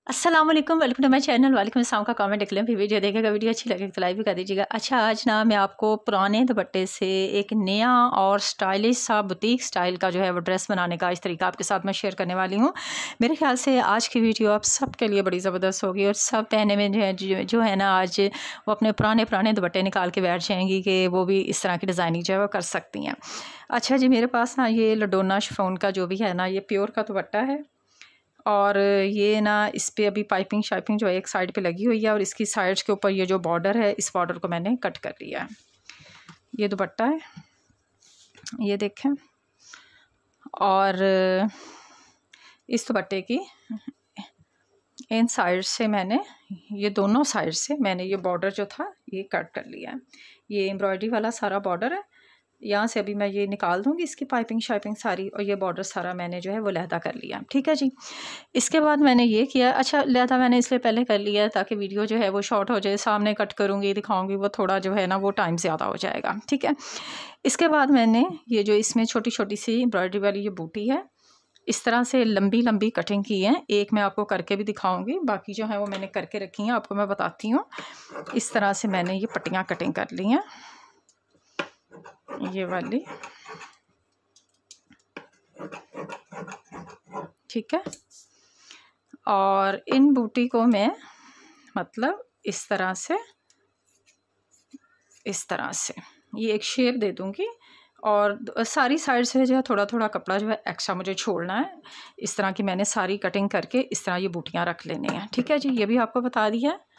अस्सलाम वालेकुम, welcome to my channel. वालेकुम अस्सलाम का कमेंट लिख लें, फिर वीडियो देखेगा, वीडियो अच्छी लगे तो लाइक भी कर दीजिएगा। अच्छा, आज ना मैं आपको पुराने दुपट्टे से एक नया और स्टाइलिश सा बुटीक स्टाइल का जो है वो ड्रेस बनाने का इस तरीका आपके साथ मैं शेयर करने वाली हूँ। मेरे ख्याल से आज की वीडियो आप सबके लिए बड़ी ज़बरदस्त होगी और सब पहने में जो है ना आज वो अपने पुराने दुपट्टे निकाल के बैठ जाएंगी कि वो भी इस तरह की डिज़ाइनिंग जो है वो कर सकती हैं। अच्छा जी, मेरे पास ना ये लडोना शिफॉन का जो भी है ना, ये प्योर का दुपट्टा है और ये ना इस पे अभी पाइपिंग शाइपिंग जो है एक साइड पे लगी हुई है और इसकी साइड्स के ऊपर ये जो बॉर्डर है, इस बॉर्डर को मैंने कट कर लिया है। ये दुपट्टा है, ये देखें। और इस दुपट्टे की इन साइड से मैंने ये दोनों साइड से मैंने ये बॉर्डर जो था ये कट कर लिया है। ये एम्ब्रॉयडरी वाला सारा बॉर्डर है। यहाँ से अभी मैं ये निकाल दूँगी इसकी पाइपिंग शाइपिंग सारी, और ये बॉर्डर सारा मैंने जो है वो लहदा कर लिया। ठीक है जी। इसके बाद मैंने ये किया, अच्छा लहदा मैंने इसलिए पहले कर लिया ताकि वीडियो जो है वो शॉर्ट हो जाए, सामने कट करूँगी दिखाऊँगी वो थोड़ा जो है ना वो टाइम ज़्यादा हो जाएगा। ठीक है। इसके बाद मैंने ये जो इसमें छोटी छोटी सी एम्ब्रॉयडरी वाली ये बूटी है, इस तरह से लंबी लंबी कटिंग की है। एक मैं आपको करके भी दिखाऊंगी, बाकी जो है वो मैंने करके रखी हैं, आपको मैं बताती हूँ। इस तरह से मैंने ये पट्टियाँ कटिंग कर ली हैं, ये वाली। ठीक है। और इन बूटी को मैं मतलब इस तरह से ये एक शेप दे दूँगी और सारी साइड से जो है थोड़ा थोड़ा कपड़ा जो है एक्स्ट्रा मुझे छोड़ना है। इस तरह की मैंने सारी कटिंग करके इस तरह ये बूटियाँ रख लेनी हैं। ठीक है जी, ये भी आपको बता दिया है।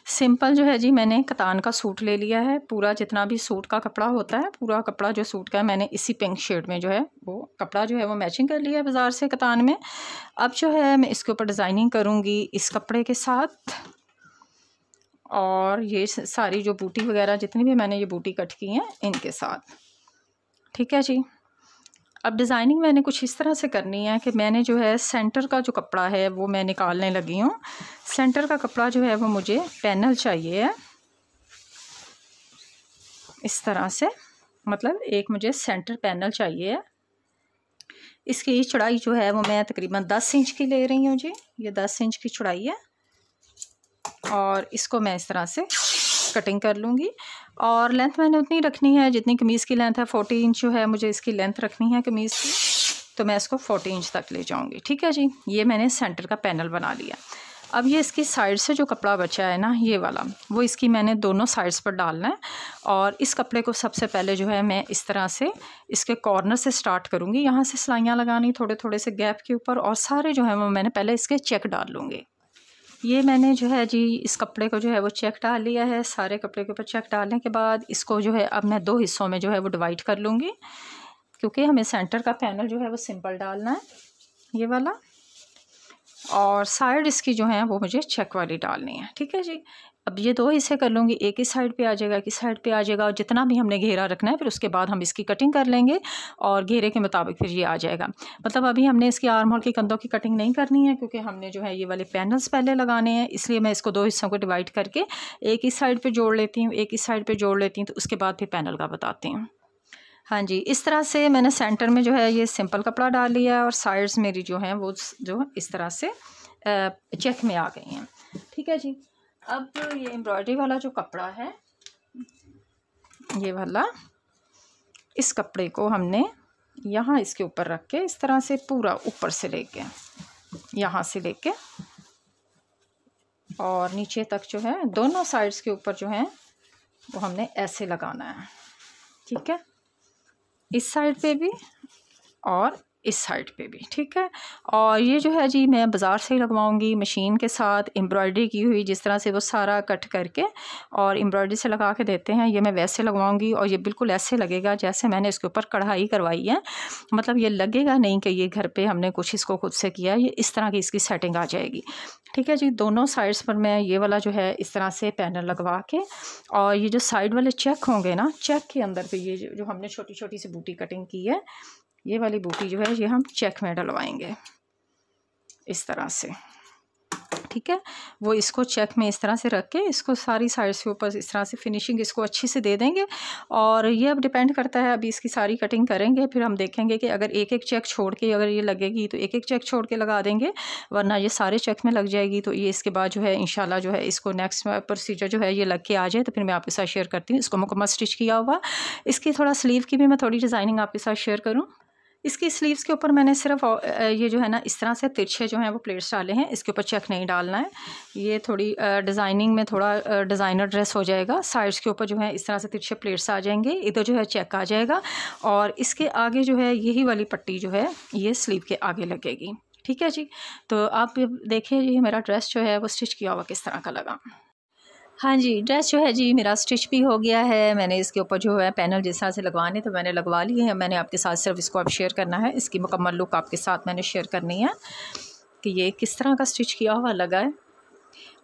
सिंपल जो है जी, मैंने कतान का सूट ले लिया है। पूरा जितना भी सूट का कपड़ा होता है, पूरा कपड़ा जो सूट का है, मैंने इसी पिंक शेड में जो है वो कपड़ा जो है वो मैचिंग कर लिया है बाज़ार से कतान में। अब जो है मैं इसके ऊपर डिज़ाइनिंग करूँगी इस कपड़े के साथ। और ये सारी जो बूटी वगैरह जितनी भी मैंने ये बूटी कट की हैं इनके साथ। ठीक है जी। अब डिज़ाइनिंग मैंने कुछ इस तरह से करनी है कि मैंने जो है सेंटर का जो कपड़ा है वो मैं निकालने लगी हूँ। सेंटर का कपड़ा जो है वो मुझे पैनल चाहिए है इस तरह से, मतलब एक मुझे सेंटर पैनल चाहिए है। इसकी चौड़ाई जो है वो मैं तकरीबन 10 इंच की ले रही हूँ जी। ये 10 इंच की चौड़ाई है और इसको मैं इस तरह से कटिंग कर लूँगी। और लेंथ मैंने उतनी रखनी है जितनी कमीज़ की लेंथ है। 40 इंच जो है मुझे इसकी लेंथ रखनी है कमीज़ की, तो मैं इसको 40 इंच तक ले जाऊँगी। ठीक है जी। ये मैंने सेंटर का पैनल बना लिया। अब ये इसकी साइड से जो कपड़ा बचा है ना ये वाला, वो इसकी मैंने दोनों साइड्स पर डालना है। और इस कपड़े को सबसे पहले जो है मैं इस तरह से इसके कॉर्नर से स्टार्ट करूँगी। यहाँ से सिलाइयाँ लगानी थोड़े थोड़े से गैप के ऊपर, और सारे जो है वो मैंने पहले इसके चेक डाल लूँगी। ये मैंने जो है जी इस कपड़े को जो है वो चेक डाल लिया है। सारे कपड़े के ऊपर चेक डालने के बाद इसको जो है अब मैं 2 हिस्सों में जो है वो डिवाइड कर लूँगी, क्योंकि हमें सेंटर का पैनल जो है वो सिंपल डालना है, ये वाला। और साइड इसकी जो है वो मुझे चेक वाली डालनी है। ठीक है जी। अब ये 2 हिस्से कर लूँगी, एक इस साइड पे आ जाएगा, एक इस साइड पे आ जाएगा, और जितना भी हमने घेरा रखना है फिर उसके बाद हम इसकी कटिंग कर लेंगे और घेरे के मुताबिक फिर ये आ जाएगा। मतलब अभी हमने इसकी आर्म होल की कंधों की कटिंग नहीं करनी है, क्योंकि हमने जो है ये वाले पैनल्स पहले लगाने हैं। इसलिए मैं इसको 2 हिस्सों को डिवाइड करके एक इस साइड पर जोड़ लेती हूँ, एक इस साइड पर जोड़ लेती हूँ, तो उसके बाद फिर पैनल का बताती हूँ। हाँ जी, इस तरह से मैंने सेंटर में जो है ये सिंपल कपड़ा डाल लिया है और साइड्स मेरी जो हैं वो जो इस तरह से चेक में आ गई हैं। ठीक है जी। अब ये एम्ब्रॉयडरी वाला जो कपड़ा है ये वाला, इस कपड़े को हमने यहाँ इसके ऊपर रख के इस तरह से पूरा ऊपर से लेके यहाँ से लेके और नीचे तक जो है दोनों साइड्स के ऊपर जो है वो हमने ऐसे लगाना है। ठीक है। इस साइड पे भी और इस साइड पे भी। ठीक है। और ये जो है जी मैं बाज़ार से ही लगवाऊंगी मशीन के साथ, एम्ब्रॉयडरी की हुई, जिस तरह से वो सारा कट करके और एम्ब्रॉयडरी से लगा के देते हैं, ये मैं वैसे लगवाऊंगी। और ये बिल्कुल ऐसे लगेगा जैसे मैंने इसके ऊपर कढ़ाई करवाई है। मतलब ये लगेगा नहीं कि ये घर पे हमने कुछ इसको खुद से किया, ये इस तरह की इसकी सेटिंग आ जाएगी। ठीक है जी। दोनों साइड्स पर मैं ये वाला जो है इस तरह से पैनल लगवा के, और ये जो साइड वाले चेक होंगे ना, चेक के अंदर पे ये जो हमने छोटी छोटी सी बूटी कटिंग की है, ये वाली बूटी जो है ये हम चेक में डलवाएंगे इस तरह से। ठीक है, वो इसको चेक में इस तरह से रख के इसको सारी साइड से ऊपर इस तरह से फिनिशिंग इसको अच्छी से दे देंगे। और ये अब डिपेंड करता है, अभी इसकी सारी कटिंग करेंगे फिर हम देखेंगे कि अगर एक एक चेक छोड़ के अगर ये लगेगी तो एक एक चेक छोड़ के लगा देंगे, वरना ये सारे चेक में लग जाएगी। तो ये इसके बाद जो है इंशाल्लाह जो है इसको नेक्स्ट प्रोसीजर जो है ये लग के आ जाए तो फिर मैं आपके साथ शेयर करती हूँ इसको मुकम्मल स्टिच किया हुआ। इसकी थोड़ा स्लीव की भी मैं थोड़ी डिज़ाइनिंग आपके साथ शेयर करूँ। इसकी स्लीव्स के ऊपर मैंने सिर्फ ये जो है ना इस तरह से तिरछे जो हैं वो प्लेट्स डाले हैं, इसके ऊपर चेक नहीं डालना है। ये थोड़ी डिज़ाइनिंग में थोड़ा डिज़ाइनर ड्रेस हो जाएगा। साइड्स के ऊपर जो है इस तरह से तिरछे प्लेट्स आ जाएंगे, इधर जो है चेक आ जाएगा और इसके आगे जो है यही वाली पट्टी जो है ये स्लीव के आगे लगेगी। ठीक है जी, तो आप देखिए ये मेरा ड्रेस जो है वो स्टिच किया हुआ किस तरह का लगा। हाँ जी, ड्रेस जो है जी मेरा स्टिच भी हो गया है। मैंने इसके ऊपर जो है पैनल जिस तरह से लगवाने तो मैंने लगवा लिए हैं। मैंने आपके साथ सिर्फ इसको अब शेयर करना है, इसकी मुकम्मल लुक आपके साथ मैंने शेयर करनी है कि ये किस तरह का स्टिच किया हुआ लगा है।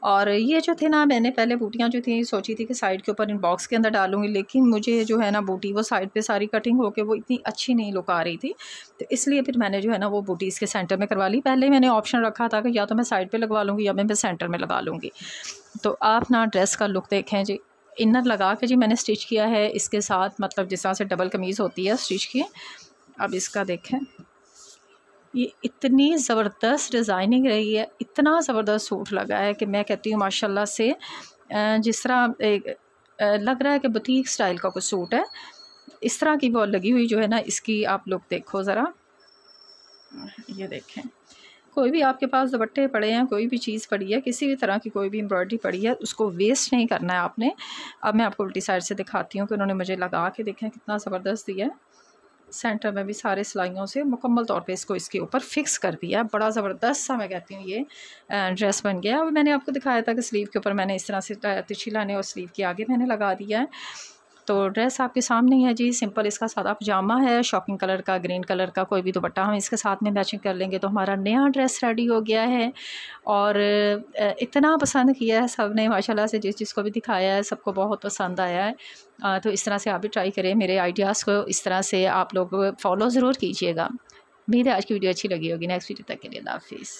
और ये जो थे ना, मैंने पहले बूटियाँ जो थी सोची थी कि साइड के ऊपर इन बॉक्स के अंदर डालूंगी, लेकिन मुझे जो है ना बूटी वो साइड पे सारी कटिंग होके वो इतनी अच्छी नहीं लुक आ रही थी, तो इसलिए फिर मैंने जो है ना वो बूटी इसके सेंटर में करवा ली। पहले मैंने ऑप्शन रखा था कि या तो मैं साइड पे लगवा लूँगी या मैं सेंटर में लगा लूँगी। तो आप ना ड्रेस का लुक देखें जी, इनर लगा के जी मैंने स्टिच किया है इसके साथ, मतलब जिस तरह से डबल कमीज़ होती है स्टिच की। अब इसका देखें, ये इतनी ज़बरदस्त डिज़ाइनिंग रही है, इतना ज़बरदस्त सूट लगा है कि मैं कहती हूँ माशाल्लाह से जिस तरह लग रहा है कि बुटीक स्टाइल का कुछ सूट है, इस तरह की वो लगी हुई जो है ना इसकी आप लुक देखो ज़रा। ये देखें, कोई भी आपके पास दुपट्टे पड़े हैं, कोई भी चीज़ पड़ी है, किसी भी तरह की कोई भी एम्ब्रॉयडरी पड़ी है, उसको वेस्ट नहीं करना है आपने। अब मैं आपको उल्टी साइड से दिखाती हूँ कि उन्होंने मुझे लगा के देखें कितना ज़बरदस्त दिया है। सेंटर में भी सारे सिलाइयों से मुकम्मल तौर पे इसको इसके ऊपर फिक्स कर दिया। बड़ा ज़बरदस्त सा मैं कहती हूँ ये ड्रेस बन गया। अब मैंने आपको दिखाया था कि स्लीव के ऊपर मैंने इस तरह से तिरछी लाने और स्लीव के आगे मैंने लगा दिया है। तो ड्रेस आपके सामने है जी, सिंपल इसका सादा पजामा है, शॉकिंग कलर का, ग्रीन कलर का कोई भी दुपट्टा हम इसके साथ में मैचिंग कर लेंगे तो हमारा नया ड्रेस रेडी हो गया है। और इतना पसंद किया है सब ने माशाल्लाह से, जिसको भी दिखाया है सबको बहुत पसंद आया है। तो इस तरह से आप भी ट्राई करें, मेरे आइडियाज़ को इस तरह से आप लोग फॉलो ज़रूर कीजिएगा। उम्मीद है आज की वीडियो अच्छी लगी होगी। नेक्स्ट वीडियो तक के लिए अल्लाह हाफ़िज़।